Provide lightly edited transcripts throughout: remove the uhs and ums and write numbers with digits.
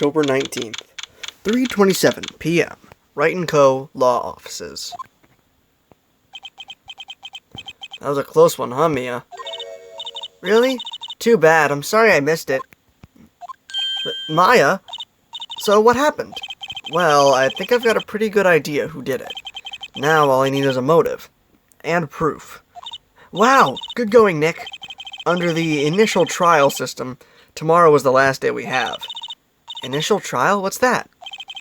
October 19th, 3:27 p.m. Wright & Co. Law Offices. That was a close one, huh, Mia? Really? Too bad. I'm sorry I missed it. But, Maya? So what happened? Well, I think I've got a pretty good idea who did it. Now all I need is a motive. And proof. Wow! Good going, Nick. Under the initial trial system, tomorrow is the last day we have. Initial trial? What's that?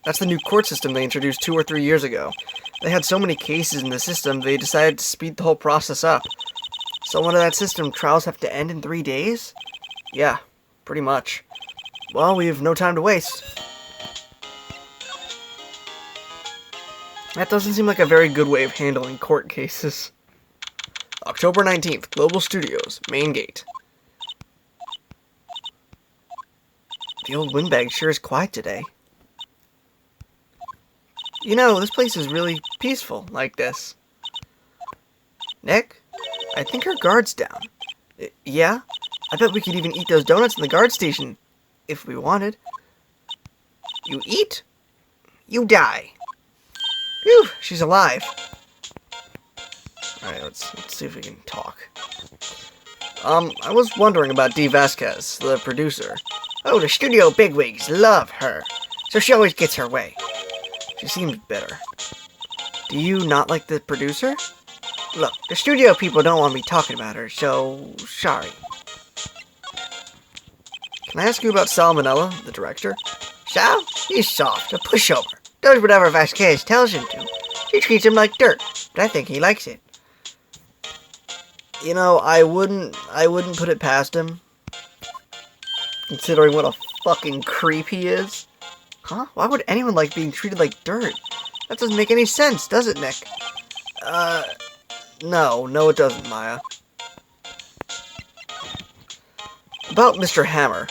That's the new court system they introduced 2 or 3 years ago. They had so many cases in the system, they decided to speed the whole process up. So under that system, trials have to end in 3 days? Yeah, pretty much. Well, we have no time to waste. That doesn't seem like a very good way of handling court cases. October 19th, Global Studios, main gate. The old windbag sure is quiet today. You know, this place is really peaceful like this. Nick? I think our guard's down. Yeah? I bet we could even eat those donuts in the guard station. If we wanted. You eat? You die. Phew, she's alive. Alright, let's see if we can talk. I was wondering about Dee Vasquez, the producer. Oh, the studio bigwigs love her, so she always gets her way. She seems bitter. Do you not like the producer? Look, the studio people don't want me talking about her, so sorry. Can I ask you about Salmonella, the director? Sal? He's soft, a pushover. Does whatever Vasquez tells him to. She treats him like dirt, but I think he likes it. You know, I wouldn't put it past him. Considering what a fucking creep he is. Huh? Why would anyone like being treated like dirt? That doesn't make any sense, does it, Nick? No, it doesn't, Maya. About Mr. Hammer.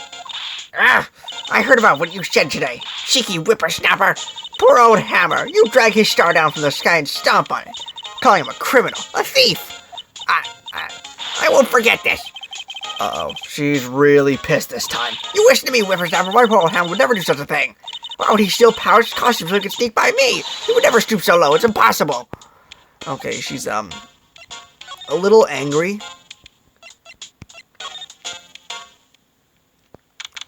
I heard about what you said today. Cheeky whippersnapper. Poor old Hammer. You drag his star down from the sky and stomp on it. Calling him a criminal. A thief. I won't forget this. Uh-oh. She's really pissed this time. You listen to me, whippersnapper. My poor old Hammer would never do such a thing. Why would he steal Power's costume so he could sneak by me? He would never stoop so low. It's impossible. Okay, she's, a little angry.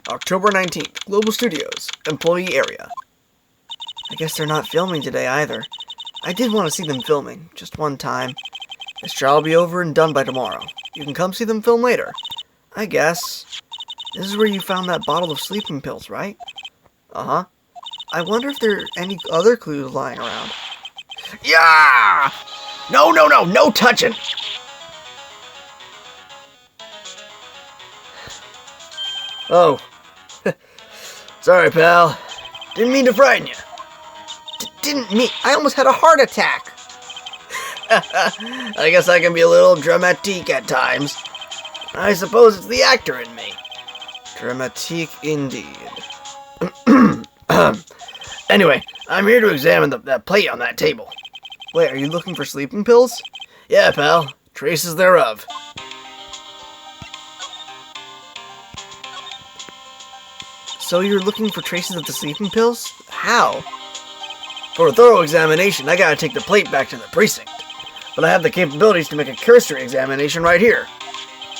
October 19th, Global Studios, employee area. I guess they're not filming today either. I did want to see them filming, just one time. This trial will be over and done by tomorrow. You can come see them film later. I guess. This is where you found that bottle of sleeping pills, right? Uh-huh. I wonder if there are any other clues lying around. Yeah! No touching! Oh. Sorry, pal. Didn't mean to frighten you. Didn't mean... I almost had a heart attack. I guess I can be a little dramatique at times. I suppose it's the actor in me. Dramatique indeed. Anyway, I'm here to examine that plate on that table. Wait, are you looking for sleeping pills? Yeah, pal. Traces thereof. So you're looking for traces of the sleeping pills? How? For a thorough examination, I gotta take the plate back to the precinct. But I have the capabilities to make a cursory examination right here.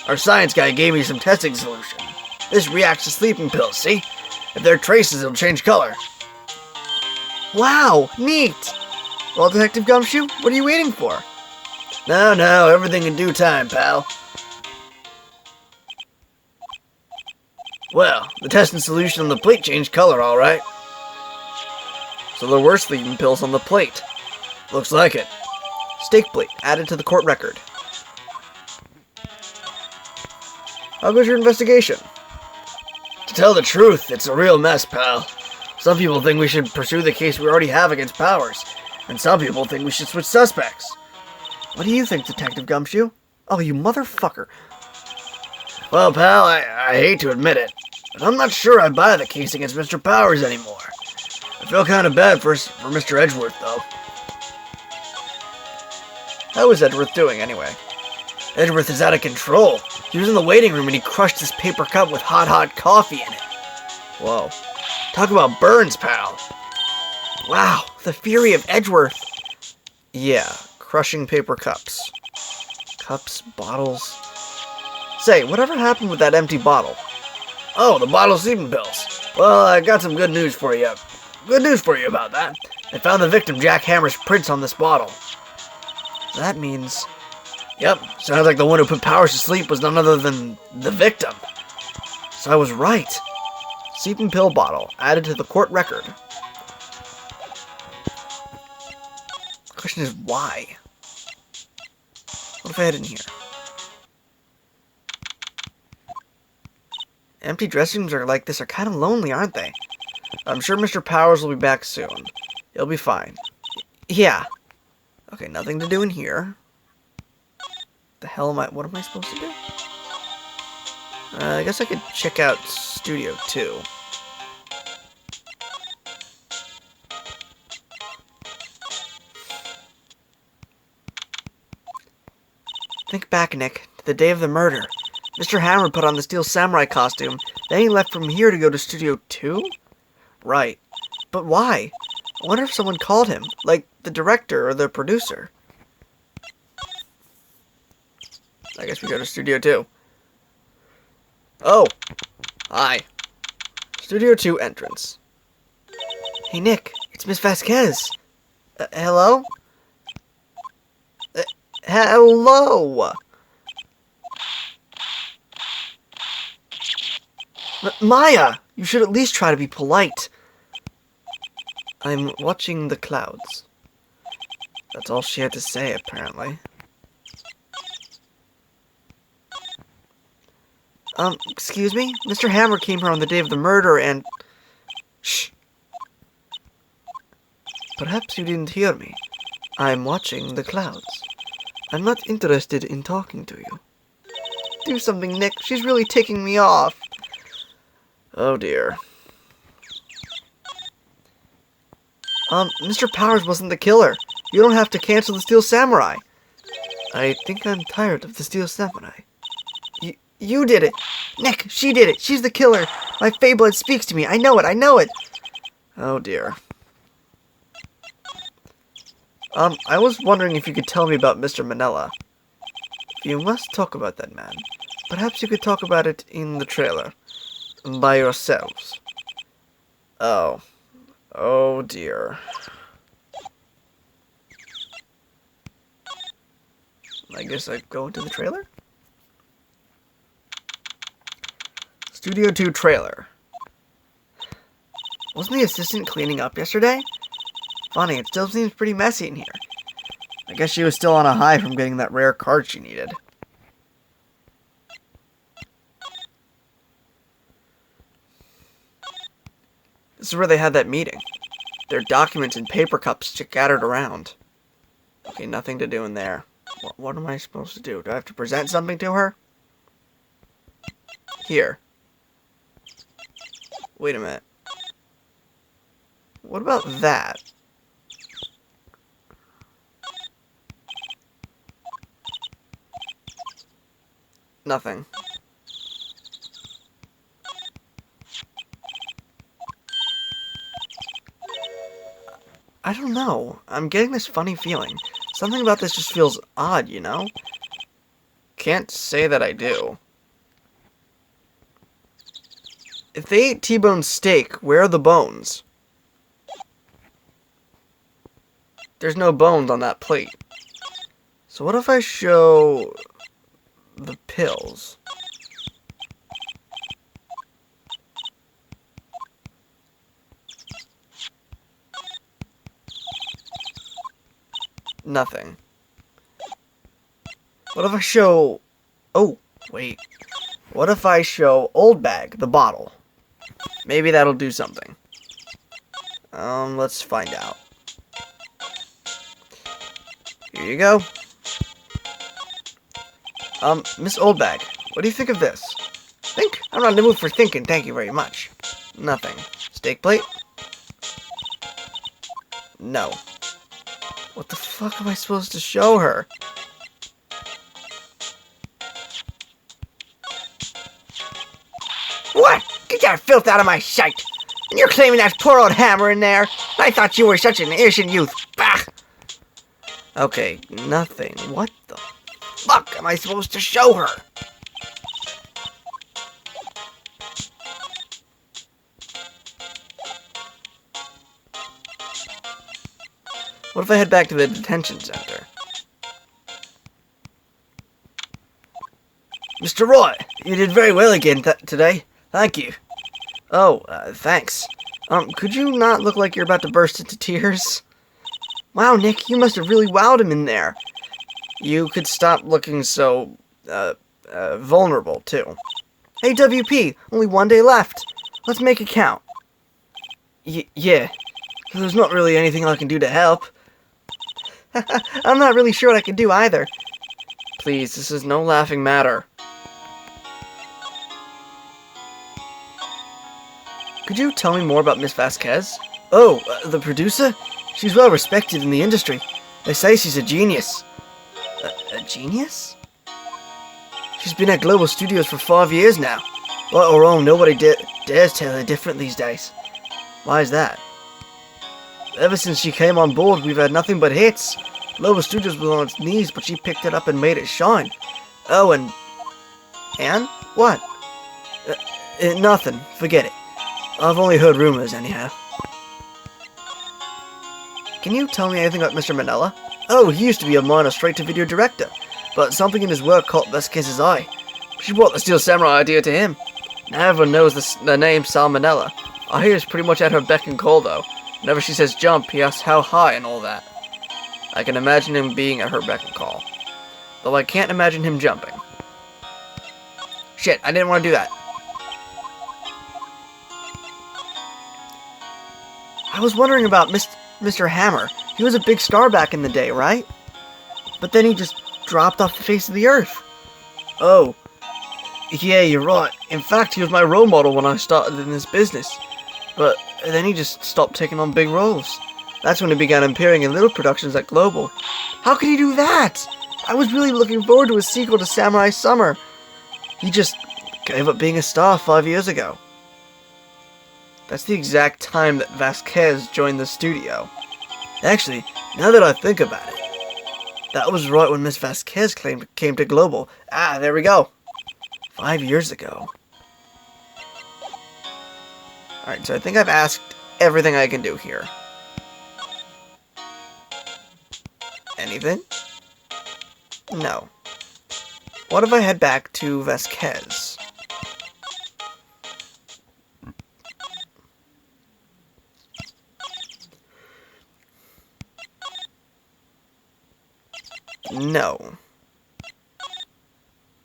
Our science guy gave me some testing solution. This reacts to sleeping pills, see? If there are traces, it'll change color. Wow, neat! Well, Detective Gumshoe, what are you waiting for? No, everything in due time, pal. Well, the testing solution on the plate changed color, alright. So there were sleeping pills on the plate. Looks like it. Steak plate, added to the court record. How goes your investigation? To tell the truth, it's a real mess, pal. Some people think we should pursue the case we already have against Powers, and some people think we should switch suspects. What do you think, Detective Gumshoe? Oh, you motherfucker. Well, pal, I hate to admit it, but I'm not sure I'd buy the case against Mr. Powers anymore. I feel kind of bad for Mr. Edgeworth, though. How is Edgeworth doing, anyway? Edgeworth is out of control. He was in the waiting room and he crushed this paper cup with hot coffee in it. Whoa. Talk about burns, pal. Wow, the fury of Edgeworth. Yeah, crushing paper cups. Cups, bottles. Say, whatever happened with that empty bottle? Oh, the bottle of sleeping pills. Well, I got some good news for you. Good news for you about that. I found the victim Jack Hammer's prints on this bottle. That means... Yep, sounds like the one who put Powers to sleep was none other than the victim. So I was right. Sleeping pill bottle, added to the court record. The question is, why? What if I had in here? Empty dressing rooms like this are kind of lonely, aren't they? I'm sure Mr. Powers will be back soon. He'll be fine. Yeah. Okay, nothing to do in here. The hell what am I supposed to do? I guess I could check out Studio 2. Think back, Nick, to the day of the murder. Mr. Hammer put on the Steel Samurai costume, then he left from here to go to Studio 2? Right. But why? I wonder if someone called him, like the director or the producer. I guess we go to Studio 2. Oh! Hi. Studio 2 entrance. Hey, Nick, it's Miss Vasquez. Hello? Hello! Maya! You should at least try to be polite. I'm watching the clouds. That's all she had to say, apparently. Excuse me? Mr. Hammer came here on the day of the murder and... Shh! Perhaps you didn't hear me. I'm watching the clouds. I'm not interested in talking to you. Do something, Nick. She's really ticking me off. Oh, dear. Mr. Powers wasn't the killer. You don't have to cancel the Steel Samurai. I think I'm tired of the Steel Samurai. You did it. Nick, she did it. She's the killer. My Fayblood speaks to me. I know it. I know it. Oh, dear. I was wondering if you could tell me about Mr. Manella. If you must talk about that man, perhaps you could talk about it in the trailer. By yourselves. Oh. Oh, dear. I guess I go into the trailer? Studio 2 trailer. Wasn't the assistant cleaning up yesterday? Funny, it still seems pretty messy in here. I guess she was still on a high from getting that rare card she needed. This is where they had that meeting. There are documents and paper cups scattered around. Okay, nothing to do in there. What am I supposed to do? Do I have to present something to her? Here. Wait a minute. What about that? Nothing. I don't know. I'm getting this funny feeling. Something about this just feels odd, you know? Can't say that I do. If they ate T-bone steak, where are the bones? There's no bones on that plate. So what if I show the pills? Nothing. What if I show... Oh, wait. What if I show Old Bag, the bottle? Maybe that'll do something. Let's find out. Here you go. Miss Oldbag, what do you think of this? Think? I'm not in the mood for thinking, thank you very much. Nothing. Steak plate? No. What the fuck am I supposed to show her? What? Get that filth out of my sight! And you're claiming that poor old Hammer in there? I thought you were such an innocent youth. Bah! Okay, nothing. What the fuck am I supposed to show her? What if I head back to the detention center? Mr. Roy, you did very well again today. Thank you. Oh, thanks. Could you not look like you're about to burst into tears? Wow, Nick, you must have really wowed him in there. You could stop looking so, vulnerable, too. Hey, WP, only one day left. Let's make it count. Yeah. There's not really anything I can do to help. I'm not really sure what I can do either. Please, this is no laughing matter. Could you tell me more about Miss Vasquez? Oh, the producer? She's well respected in the industry. They say she's a genius. A genius? She's been at Global Studios for 5 years now. Right or wrong, nobody dares tell her different these days. Why is that? Ever since she came on board, we've had nothing but hits. Global Studios was on its knees, but she picked it up and made it shine. Oh, and... And? What? Nothing. Forget it. I've only heard rumors, anyhow. Can you tell me anything about Mr. Manella? Oh, he used to be a minor straight-to-video director, but something in his work caught Vasquez's eye. She brought the Steel Samurai idea to him. Now everyone knows the name Sal Manella. I hear it's pretty much at her beck and call, though. Whenever she says jump, he asks how high and all that. I can imagine him being at her beck and call. Though I can't imagine him jumping. Shit, I didn't want to do that. I was wondering about Mr. Hammer. He was a big star back in the day, right? But then he just dropped off the face of the earth. Oh. Yeah, you're right. In fact, he was my role model when I started in this business. But then he just stopped taking on big roles. That's when he began appearing in little productions at Global. How could he do that? I was really looking forward to a sequel to Samurai Summer. He just gave up being a star 5 years ago. That's the exact time that Vasquez joined the studio. Actually, now that I think about it, that was right when Miss Vasquez came to Global. Ah, there we go. 5 years ago. Alright, so I think I've asked everything I can do here. Anything? No. What if I head back to Vasquez? No.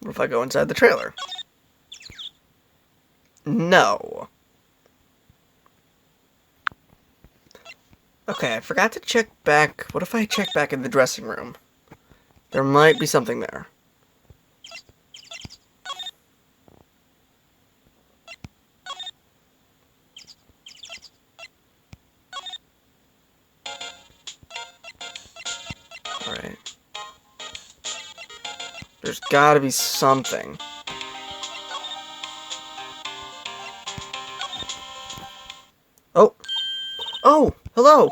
What if I go inside the trailer? No. Okay, I forgot to check back. What if I check back in the dressing room? There might be something there. Alright. There's gotta be something. Oh! Oh! Hello!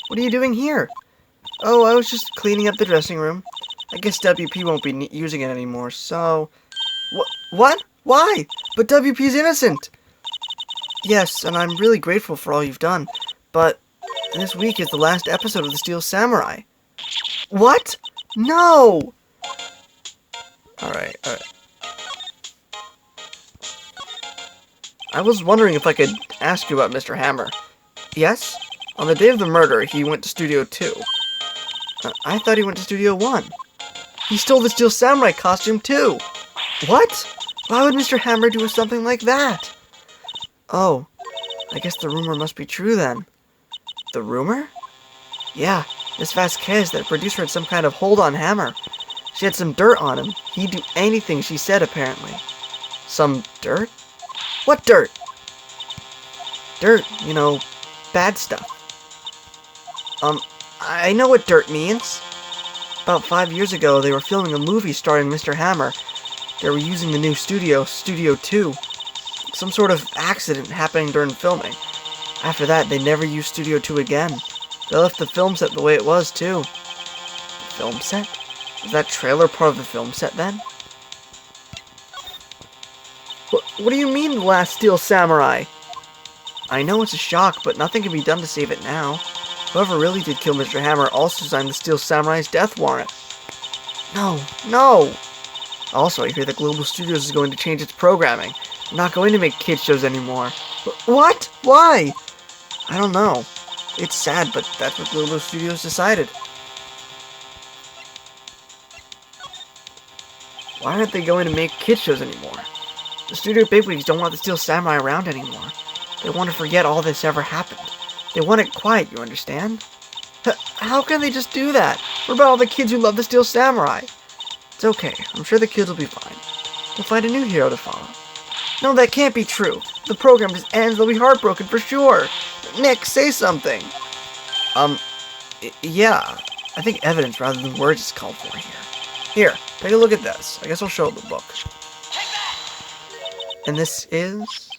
What are you doing here? Oh, I was just cleaning up the dressing room. I guess WP won't be using it anymore, so... What? Why? But WP's innocent! Yes, and I'm really grateful for all you've done, but this week is the last episode of The Steel Samurai. What? No! Alright. I was wondering if I could ask you about Mr. Hammer. Yes? On the day of the murder, he went to Studio 2. I thought he went to Studio 1. He stole the Steel Samurai costume, too! What? Why would Mr. Hammer do something like that? Oh, I guess the rumor must be true, then. The rumor? Yeah, Miss Vasquez, that producer, had some kind of hold on Hammer. She had some dirt on him. He'd do anything she said, apparently. Some dirt? What dirt? Dirt, you know, bad stuff. I know what dirt means. About 5 years ago, they were filming a movie starring Mr. Hammer. They were using the new studio, Studio 2. some sort of accident happening during filming. After that, they never used Studio 2 again. They left the film set the way it was, too. The film set? Was that trailer part of the film set, then? What do you mean, The Last Steel Samurai? I know it's a shock, but nothing can be done to save it now. Whoever really did kill Mr. Hammer also signed the Steel Samurai's death warrant. No, no! Also, I hear that Global Studios is going to change its programming. They're not going to make kids shows anymore. What? Why? I don't know. It's sad, but that's what Global Studios decided. Why aren't they going to make kids shows anymore? The studio bigwigs don't want the Steel Samurai around anymore. They want to forget all this ever happened. They want it quiet, you understand? How can they just do that? What about all the kids who love the Steel Samurai? It's okay. I'm sure the kids will be fine. They'll find a new hero to follow. No, that can't be true. If the program just ends, they'll be heartbroken for sure. Nick, say something. Yeah. I think evidence rather than words is called for here. Here, take a look at this. I guess I'll show the book. And this is...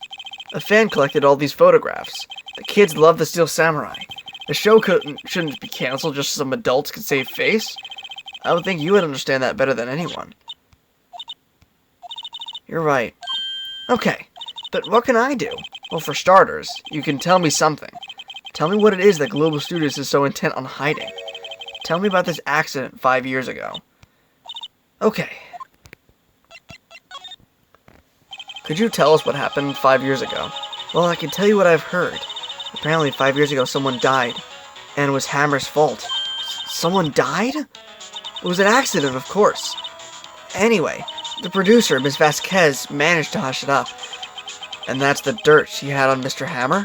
A fan collected all these photographs. The kids love the Steel Samurai. The show shouldn't be canceled just so some adults could save face. I would think you would understand that better than anyone. You're right. Okay, but what can I do? Well, for starters, you can tell me something. Tell me what it is that Global Studios is so intent on hiding. Tell me about this accident 5 years ago. Okay. Could you tell us what happened 5 years ago? Well, I can tell you what I've heard. Apparently 5 years ago someone died, and it was Hammer's fault. Someone died? It was an accident, of course. Anyway, the producer, Miss Vasquez, managed to hush it up. And that's the dirt she had on Mr. Hammer.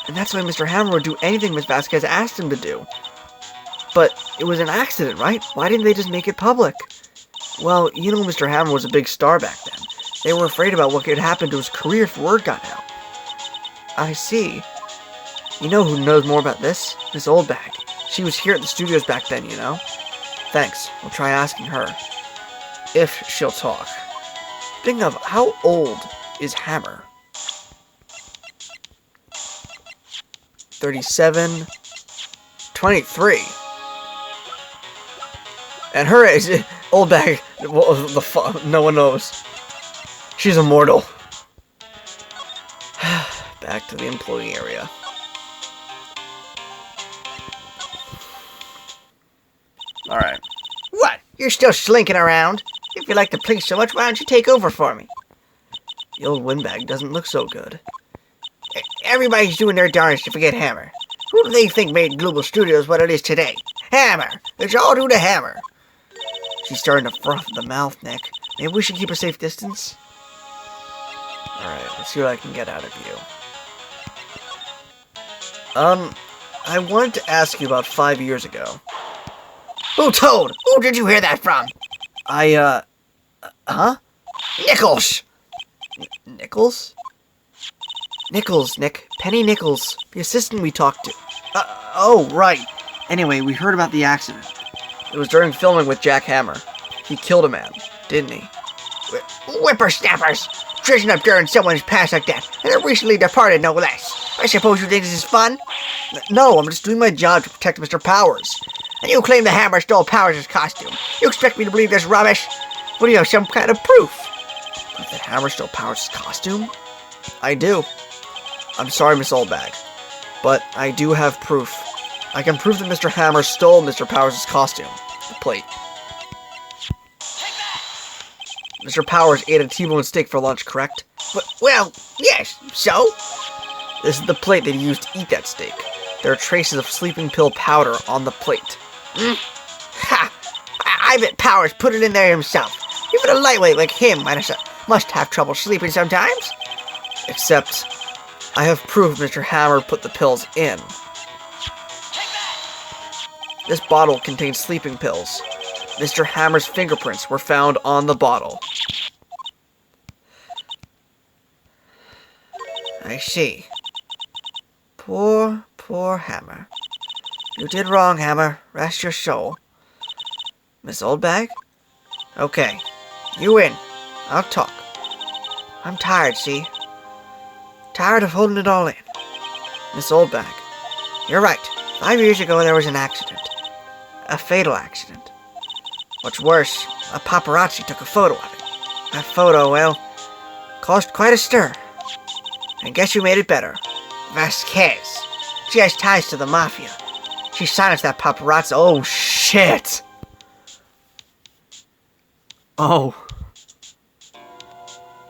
And that's why Mr. Hammer would do anything Miss Vasquez asked him to do. But it was an accident, right? Why didn't they just make it public? Well, you know Mr. Hammer was a big star back then. They were afraid about what could happen to his career if word got out. I see. You know who knows more about this? Miss Oldbag. She was here at the studios back then, you know? Thanks. We'll try asking her. If she'll talk. Speaking of, how old is Hammer? 37. 23. And her age, Oldbag, no one knows. She's immortal. Back to the employee area. Alright. What? You're still slinking around? If you like the place so much, why don't you take over for me? The old windbag doesn't look so good. Everybody's doing their darnest to forget Hammer. Who do they think made Global Studios what it is today? Hammer! It's all due to Hammer. She's starting to froth at the mouth, Nick. Maybe we should keep a safe distance? Alright, let's see what I can get out of you. I wanted to ask you about 5 years ago. Who told? Who did you hear that from? Huh? Nichols! Nichols? Nichols, Nick. Penny Nichols. The assistant we talked to. Oh, right. Anyway, we heard about the accident. It was during filming with Jack Hammer. He killed a man, didn't he? Whippersnappers! Treasing up during someone's past like that, and they're recently departed, no less. I suppose you think this is fun? No, I'm just doing my job to protect Mr. Powers. And you claim the Hammer stole Powers' costume. You expect me to believe this rubbish? What do you have, some kind of proof? Proof that Hammer stole Powers' costume? I do. I'm sorry, Miss Oldbag, but I do have proof. I can prove that Mr. Hammer stole Mr. Powers' costume. The plate. Mr. Powers ate a T-bone steak for lunch, correct? Well, yes, so? This is the plate that he used to eat that steak. There are traces of sleeping pill powder on the plate. Ha! I bet Powers put it in there himself. Even a lightweight like him must have trouble sleeping sometimes. Except, I have proof Mr. Hammer put the pills in. This bottle contains sleeping pills. Mr. Hammer's fingerprints were found on the bottle. I see. Poor, poor Hammer. You did wrong, Hammer. Rest your soul. Miss Oldbag? Okay. You win. I'll talk. I'm tired, see? Tired of holding it all in. Miss Oldbag, you're right. 5 years ago there was an accident. A fatal accident. What's worse, a paparazzi took a photo of it. That photo, well, caused quite a stir. And guess who made it better? Vasquez. She has ties to the mafia. She silenced that paparazzi. Oh, shit! Oh.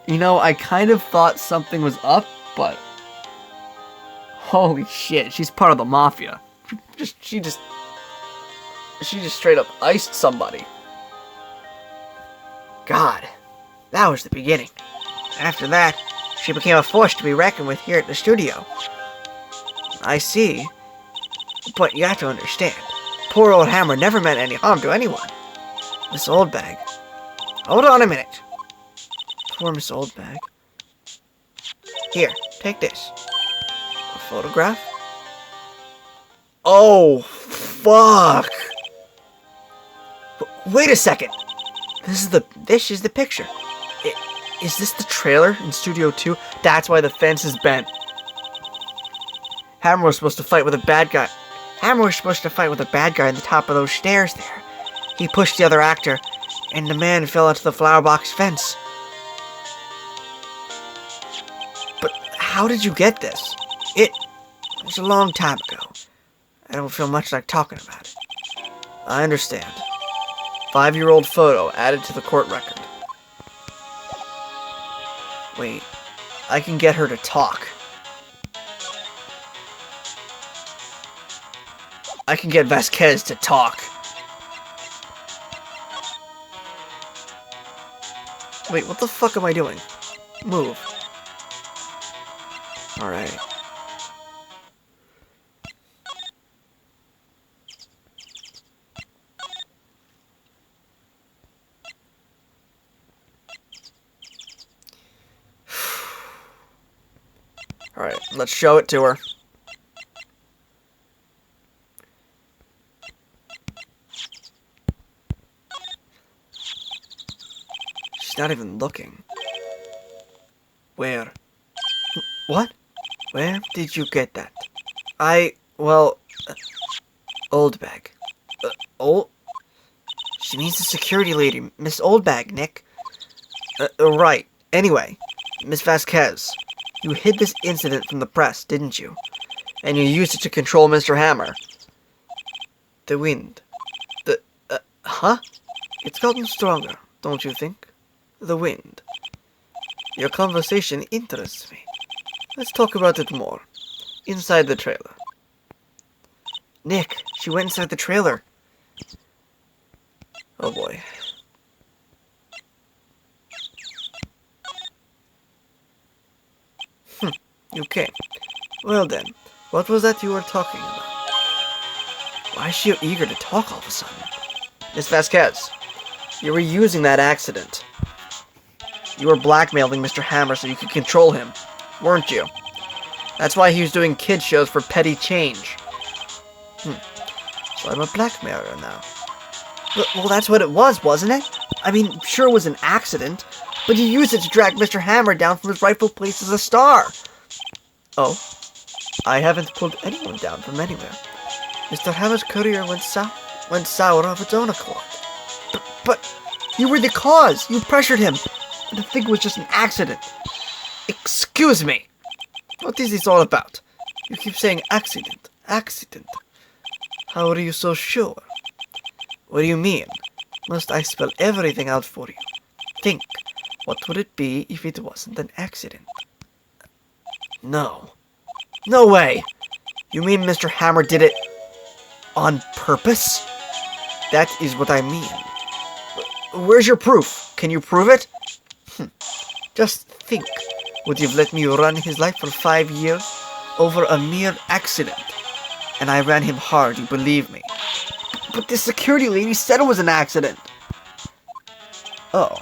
You know, I kind of thought something was up, but... Holy shit, she's part of the mafia. She just straight up iced somebody. God, that was the beginning. After that, she became a force to be reckoned with here at the studio. I see. But you have to understand, poor old Hammer never meant any harm to anyone. Miss Oldbag. Hold on a minute. Poor Miss Oldbag. Here, take this. A photograph? Oh, fuck! Wait a second. This is the picture. Is this the trailer in Studio 2? That's why the fence is bent. Hammer was supposed to fight with a bad guy. Hammer was supposed to fight with a bad guy on the top of those stairs there. He pushed the other actor, and the man fell into the flower box fence. But how did you get this? It was a long time ago. I don't feel much like talking about it. I understand. 5-year-old photo added to the court record. Wait, I can get her to talk. I can get Vasquez to talk. Wait, what the fuck am I doing? Move. Alright. Alright, let's show it to her. She's not even looking. Where? What? Where did you get that? Oldbag. She means the security lady, Miss Oldbag, Nick. Right. Anyway, Miss Vasquez, you hid this incident from the press, didn't you? And you used it to control Mr. Hammer. The wind. Huh? It's gotten stronger, don't you think? The wind. Your conversation interests me. Let's talk about it more. Inside the trailer. Nick, she went inside the trailer. Oh boy. Okay. Well then, what was that you were talking about? Why is she so eager to talk all of a sudden? Miss Vasquez, you were using that accident. You were blackmailing Mr. Hammer so you could control him, weren't you? That's why he was doing kid shows for petty change. So I'm a blackmailer now. Well, that's what it was, wasn't it? I mean, sure it was an accident, but you used it to drag Mr. Hammer down from his rightful place as a star. Oh, I haven't pulled anyone down from anywhere. Mr. Hammer's career went sour of its own accord. But you were the cause. You pressured him. The thing was just an accident. Excuse me. What is this all about? You keep saying accident. Accident. How are you so sure? What do you mean? Must I spell everything out for you? Think. What would it be if it wasn't an accident? No. No way! You mean Mr. Hammer did it on purpose? That is what I mean. Where's your proof? Can you prove it? Just think. Would you have let me run his life for 5 years over a mere accident? And I ran him hard, you believe me. But the security lady said it was an accident. Oh.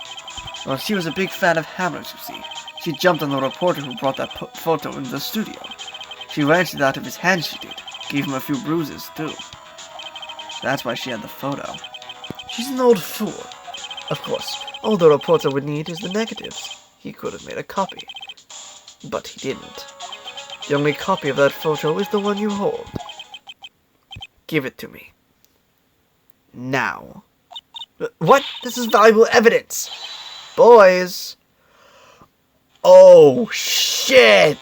Well, she was a big fan of Hammer's, you see. She jumped on the reporter who brought that photo into the studio. She wrenched it out of his hand, she did. Gave him a few bruises, too. That's why she had the photo. She's an old fool. Of course, all the reporter would need is the negatives. He could have made a copy. But he didn't. The only copy of that photo is the one you hold. Give it to me. Now. What? This is valuable evidence. Boys. Oh, shit.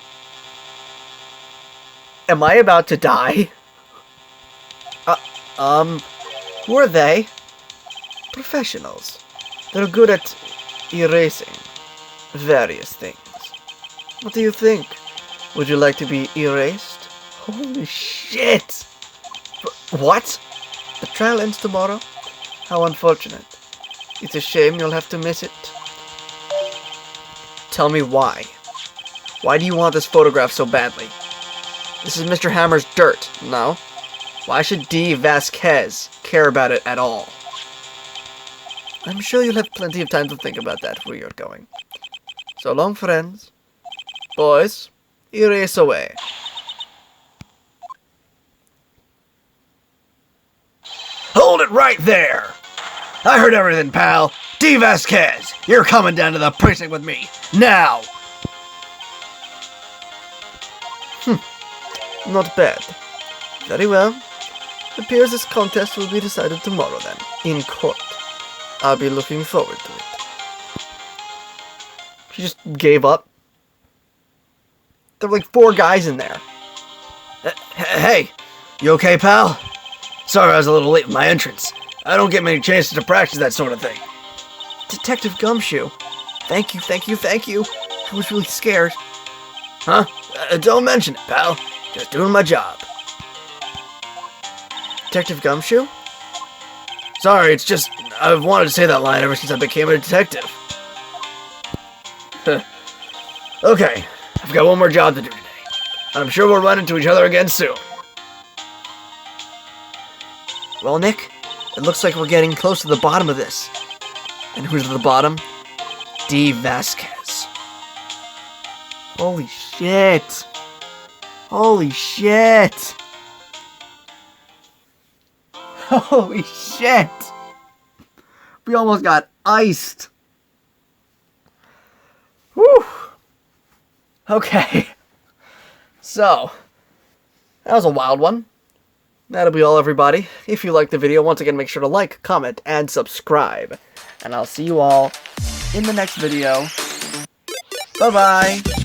Am I about to die? Who are they? Professionals. They're good at erasing various things. What do you think? Would you like to be erased? Holy shit! What? The trial ends tomorrow? How unfortunate. It's a shame you'll have to miss it. Tell me why. Why do you want this photograph so badly? This is Mr. Hammer's dirt, no? Why should D. Vasquez care about it at all? I'm sure you'll have plenty of time to think about that where you're going. So long, friends. Boys, erase away. Hold it right there! I heard everything, pal. D. Vasquez, you're coming down to the precinct with me. Now! Not bad. Very well. It appears this contest will be decided tomorrow then, in court. I'll be looking forward to it. She just gave up. There were like 4 guys in there. Hey, you okay, pal? Sorry I was a little late with my entrance. I don't get many chances to practice that sort of thing. Detective Gumshoe. Thank you. I was really scared. Huh? Don't mention it, pal. Just doing my job. Detective Gumshoe? Sorry, it's just, I've wanted to say that line ever since I became a detective. Okay, I've got one more job to do today. I'm sure we'll run into each other again soon. Well, Nick, it looks like we're getting close to the bottom of this. And who's at the bottom? D. Vasquez. Holy shit. Holy shit. Holy shit. We almost got iced. Whew. Okay. So, that was a wild one. That'll be all, everybody. If you liked the video, once again, make sure to like, comment, and subscribe. And I'll see you all in the next video. Bye-bye.